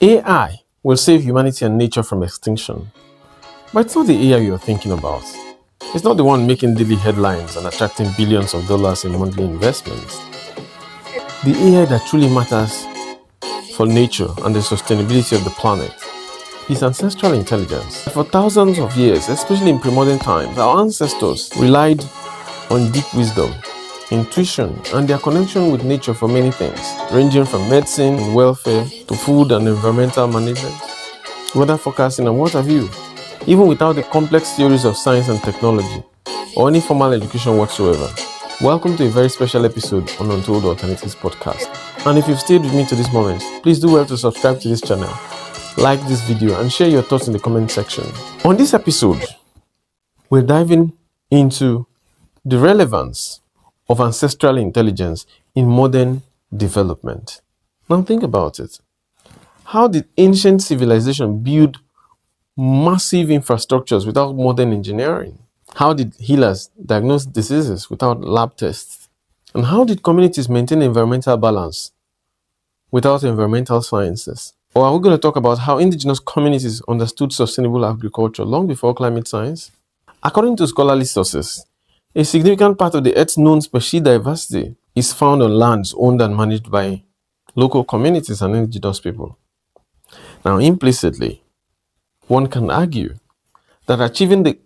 AI will save humanity and nature from extinction. But it's not the AI you're thinking about. It's not the one making daily headlines and attracting billions of dollars in monthly investments. The AI that truly matters for nature and the sustainability of the planet is ancestral intelligence. For thousands of years, especially in pre-modern times, our ancestors relied on deep wisdom, intuition, and their connection with nature for many things, ranging from medicine and welfare to food and environmental management, weather forecasting and what have you, even without the complex theories of science and technology or any formal education whatsoever. Welcome to a very special episode on Untold Alternatives podcast. And if you've stayed with me to this moment, please do well to subscribe to this channel, like this video, and share your thoughts in the comment section. On this episode, we're diving into the relevance of ancestral intelligence in modern development. Now think about it. How did ancient civilization build massive infrastructures without modern engineering? How did healers diagnose diseases without lab tests? And how did communities maintain environmental balance without environmental sciences? Or are we going to talk about how indigenous communities understood sustainable agriculture long before climate science? According to scholarly sources, a significant part of the Earth's known species diversity is found on lands owned and managed by local communities and indigenous people. Now, implicitly, one can argue that achieving the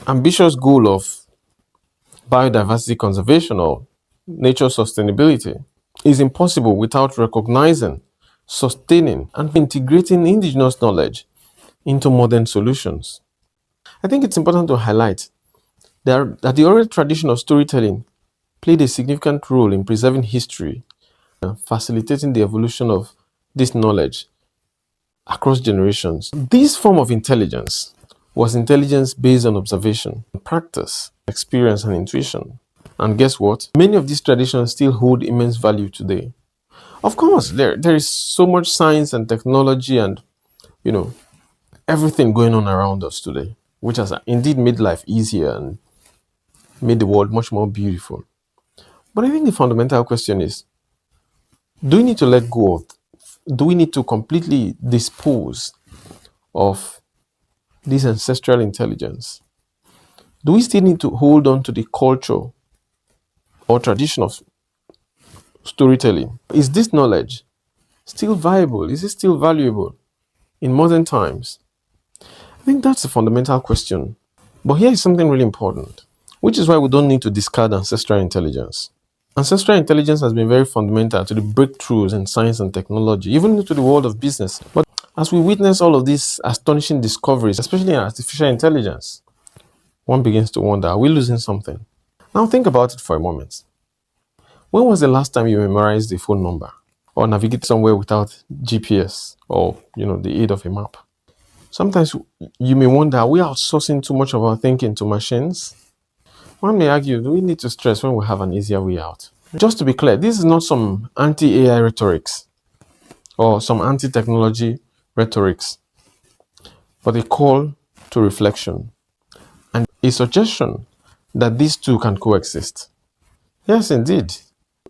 ambitious goal of biodiversity conservation or nature sustainability is impossible without recognizing, sustaining, and integrating indigenous knowledge into modern solutions. I think it's important to highlight that the oral tradition of storytelling played a significant role in preserving history and facilitating the evolution of this knowledge across generations. This form of intelligence was intelligence based on observation, practice, experience, and intuition. And guess what? Many of these traditions still hold immense value today. Of course, there is so much science and technology and, everything going on around us today, which has indeed made life easier and made the world much more beautiful. But I think the fundamental question is, do we need to let go of, do we need to completely dispose of this ancestral intelligence? Do we still need to hold on to the culture or tradition of storytelling? Is this knowledge still viable? Is it still valuable in modern times? I think that's a fundamental question. But here is something really important, which is why we don't need to discard ancestral intelligence. Ancestral intelligence has been very fundamental to the breakthroughs in science and technology, even to the world of business. But as we witness all of these astonishing discoveries, especially in artificial intelligence, one begins to wonder, are we losing something? Now think about it for a moment. When was the last time you memorized a phone number or navigated somewhere without GPS or, the aid of a map? Sometimes you may wonder, are we outsourcing too much of our thinking to machines? One may argue, do we need to stress when we have an easier way out? Just to be clear, this is not some anti-AI rhetorics or some anti-technology rhetorics, but a call to reflection and a suggestion that these two can coexist. Yes, indeed.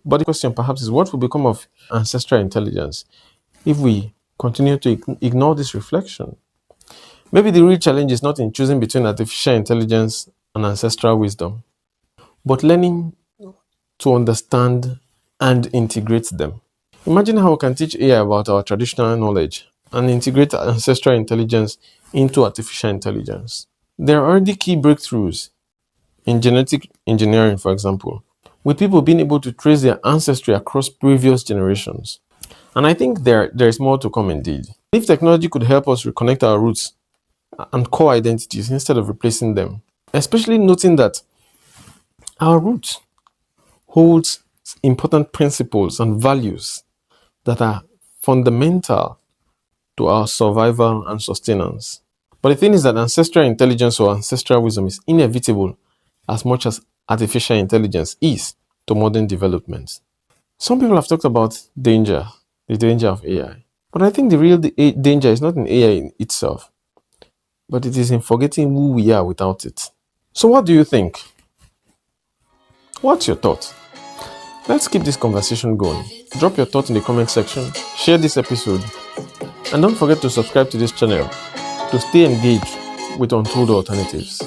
But the question perhaps is, what will become of ancestral intelligence if we continue to ignore this reflection? Maybe the real challenge is not in choosing between artificial intelligence and ancestral wisdom, but learning to understand and integrate them. Imagine how we can teach AI about our traditional knowledge and integrate ancestral intelligence into artificial intelligence. There are already key breakthroughs in genetic engineering, for example, with people being able to trace their ancestry across previous generations. And I think there is more to come indeed. If technology could help us reconnect our roots and core identities instead of replacing them, especially noting that our roots holds important principles and values that are fundamental to our survival and sustenance. But the thing is that ancestral intelligence or ancestral wisdom is inevitable as much as artificial intelligence is to modern development. Some people have talked about the danger of AI. But I think the real danger is not in AI in itself, but it is in forgetting who we are without it. So what do you think? What's your thought? Let's keep this conversation going. Drop your thoughts in the comment section, share this episode, And don't forget to subscribe to this channel to stay engaged with Untold Alternatives.